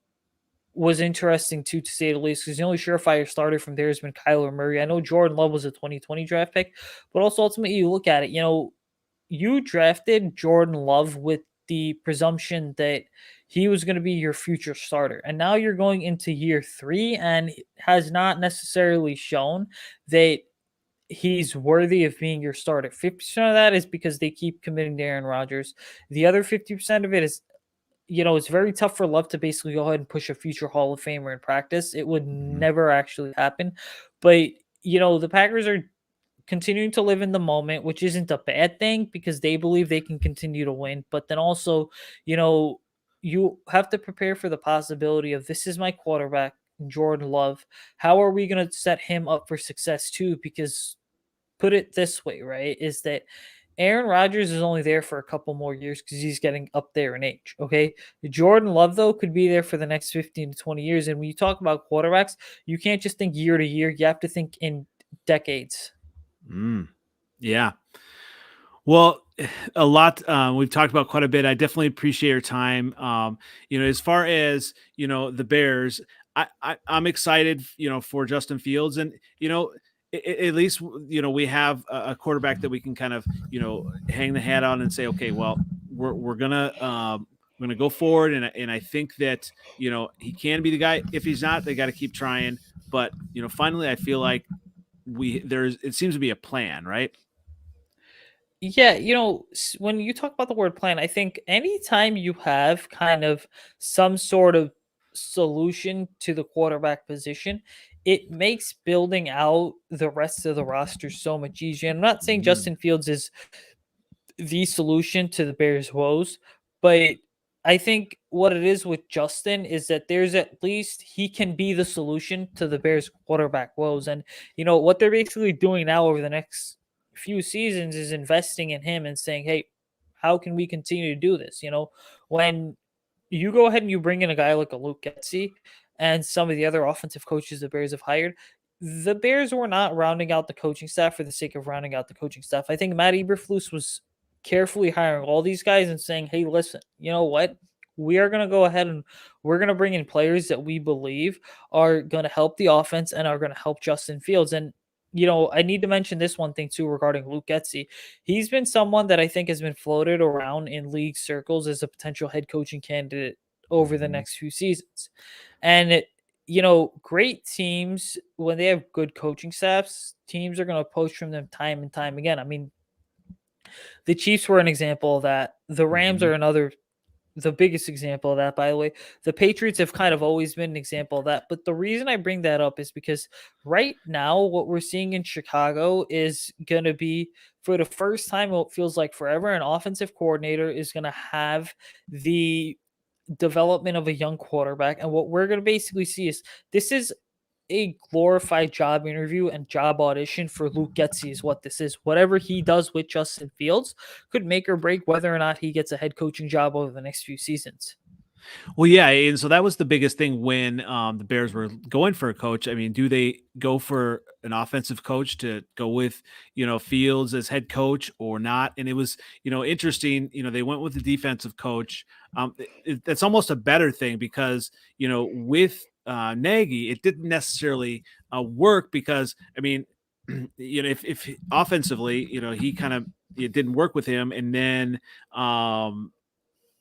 was interesting too, to say the least, because the only surefire starter from there has been Kyler Murray. I know Jordan Love was a 2020 draft pick, but also ultimately you look at it, you drafted Jordan Love with the presumption that he was going to be your future starter. And now you're going into year 3 and has not necessarily shown that he's worthy of being your starter. 50% of that is because they keep committing to Aaron Rodgers. The other 50% of it is, it's very tough for Love to basically go ahead and push a future Hall of Famer in practice. It would Mhm. never actually happen. But, the Packers are continuing to live in the moment, which isn't a bad thing because they believe they can continue to win. But then also, you have to prepare for the possibility of, this is my quarterback, Jordan Love. How are we going to set him up for success too? Because put it this way, right, is that Aaron Rodgers is only there for a couple more years because he's getting up there in age. Okay. Jordan Love, though, could be there for the next 15 to 20 years. And when you talk about quarterbacks, you can't just think year to year. You have to think in decades. Mm. Yeah. Well, a lot we've talked about quite a bit. I definitely appreciate your time. As far as the Bears, I'm excited, for Justin Fields, and at least we have a quarterback that we can kind of hang the hat on and say, okay, well, we're gonna go forward, and I think that he can be the guy. If he's not, they got to keep trying. But finally, I feel like it seems to be a plan, right? Yeah, when you talk about the word plan, I think anytime you have kind of some sort of solution to the quarterback position, it makes building out the rest of the roster so much easier. I'm not saying Mhm. Justin Fields is the solution to the Bears' woes, but I think what it is with Justin is that there's at least he can be the solution to the Bears' quarterback woes. And what they're basically doing now over the next few seasons is investing in him and saying, "Hey, how can we continue to do this?" When you go ahead and you bring in a guy like a Luke Getsy and some of the other offensive coaches the Bears have hired, the Bears were not rounding out the coaching staff for the sake of rounding out the coaching staff. I think Matt Eberflus was carefully hiring all these guys and saying, "Hey, listen, you know what? We are going to go ahead and we're going to bring in players that we believe are going to help the offense and are going to help Justin Fields." And I need to mention this one thing too regarding Luke Getsy. He's been someone that I think has been floated around in league circles as a potential head coaching candidate over the Mhm. next few seasons. And great teams, when they have good coaching staffs, teams are going to poach from them time and time again. I mean, the Chiefs were an example of that. The Rams Mhm. are another, the biggest example of that, by the way. The Patriots have kind of always been an example of that. But the reason I bring that up is because right now, what we're seeing in Chicago is going to be, for the first time, it feels like forever, an offensive coordinator is going to have the development of a young quarterback. And what we're going to basically see is, this is a glorified job interview and job audition for Luke Getsy is what this is. Whatever he does with Justin Fields could make or break whether or not he gets a head coaching job over the next few seasons. Well, yeah, and so that was the biggest thing when the Bears were going for a coach. I mean, do they go for an offensive coach to go with Fields as head coach or not? And it was interesting. They went with the defensive coach. That's almost a better thing because with Nagy, it didn't necessarily work because I mean, if offensively, he kind of it didn't work with him, and then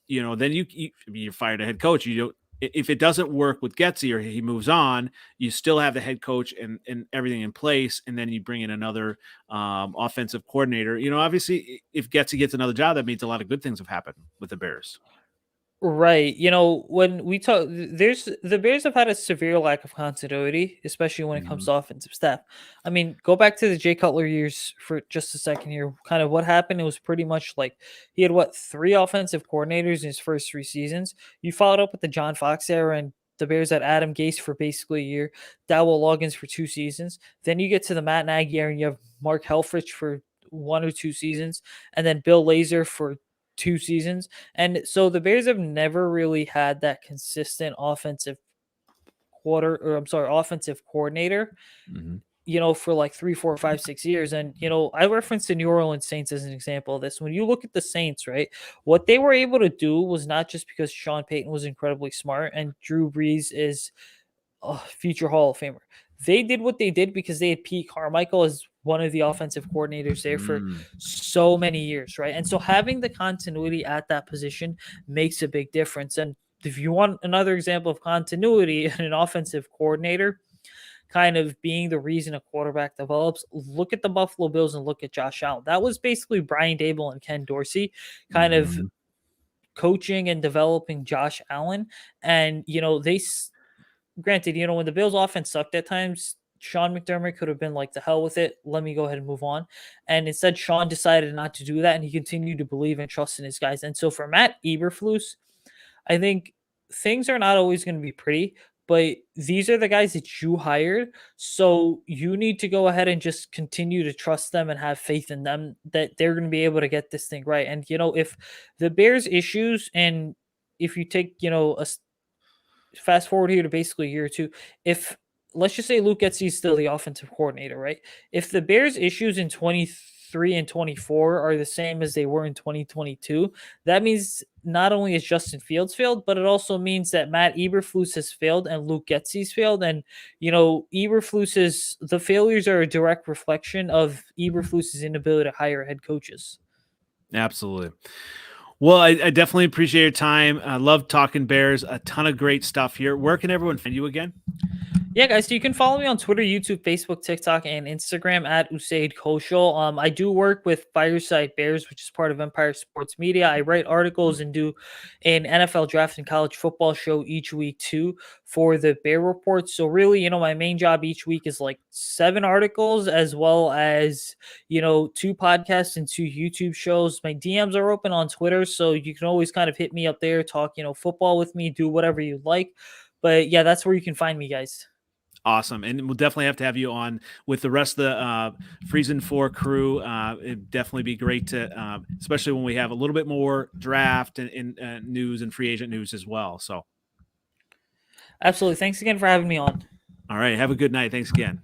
then I mean, you fired a head coach. You don't if it doesn't work with Getsy or he moves on, you still have the head coach and everything in place, and then you bring in another offensive coordinator. Obviously, if Getsy gets another job, that means a lot of good things have happened with the Bears. Right. When we talk, there's the Bears have had a severe lack of continuity, especially when it comes Mhm. to offensive staff. I mean, go back to the Jay Cutler years for just a second here. Kind of what happened, it was pretty much like he had three offensive coordinators in his first 3 seasons. You followed up with the John Fox era, and the Bears had Adam Gase for basically a year, Dowell Loggins for 2 seasons. Then you get to the Matt Nagy era, and you have Mark Helfrich for 1 or 2 seasons, and then Bill Lazor for 2 seasons. And so the Bears have never really had that consistent offensive coordinator, Mhm. for like 3, 4, 5, 6 years. And, I referenced the New Orleans Saints as an example of this. When you look at the Saints, right, what they were able to do was not just because Sean Payton was incredibly smart and Drew Brees is a future Hall of Famer. They did what they did because they had Pete Carmichael as one of the offensive coordinators there for Mm. so many years, right? And so having the continuity at that position makes a big difference. And if you want another example of continuity and an offensive coordinator kind of being the reason a quarterback develops, look at the Buffalo Bills and look at Josh Allen. That was basically Brian Dable and Ken Dorsey kind of Mhm. coaching and developing Josh Allen. And, granted, when the Bills offense sucked at times, Sean McDermott could have been like, the hell with it. Let me go ahead and move on. And instead, Sean decided not to do that. And he continued to believe and trust in his guys. And so for Matt Eberflus, I think things are not always going to be pretty, but these are the guys that you hired. So you need to go ahead and just continue to trust them and have faith in them that they're going to be able to get this thing right. And, if the Bears' issues, and if you take, fast forward here to basically a year or two, if let's just say Luke Getsy is still the offensive coordinator, right? If the Bears' issues in 23 and 24 are the same as they were in 2022, that means not only has Justin Fields failed, but it also means that Matt Eberflus has failed and Luke Getsy's failed. And Eberflus's the failures are a direct reflection of Eberflus's inability to hire head coaches. Absolutely. Well, I definitely appreciate your time. I love talking Bears. A ton of great stuff here. Where can everyone find you again? Yeah, guys, so you can follow me on Twitter, YouTube, Facebook, TikTok, and Instagram at Usayd Koshul. I do work with Fireside Bears, which is part of Empire Sports Media. I write articles and do an NFL draft and college football show each week too for the Bear Report. So really, my main job each week is like 7 articles as well as 2 podcasts and 2 YouTube shows. My DMs are open on Twitter, so you can always kind of hit me up there, talk football with me, do whatever you like. But yeah, that's where you can find me, guys. Awesome. And we'll definitely have to have you on with the rest of the Freezin 4 crew. It'd definitely be great to, especially when we have a little bit more draft and news and free agent news as well. So, Absolutely. Thanks again for having me on. all right. Have a good night. Thanks again.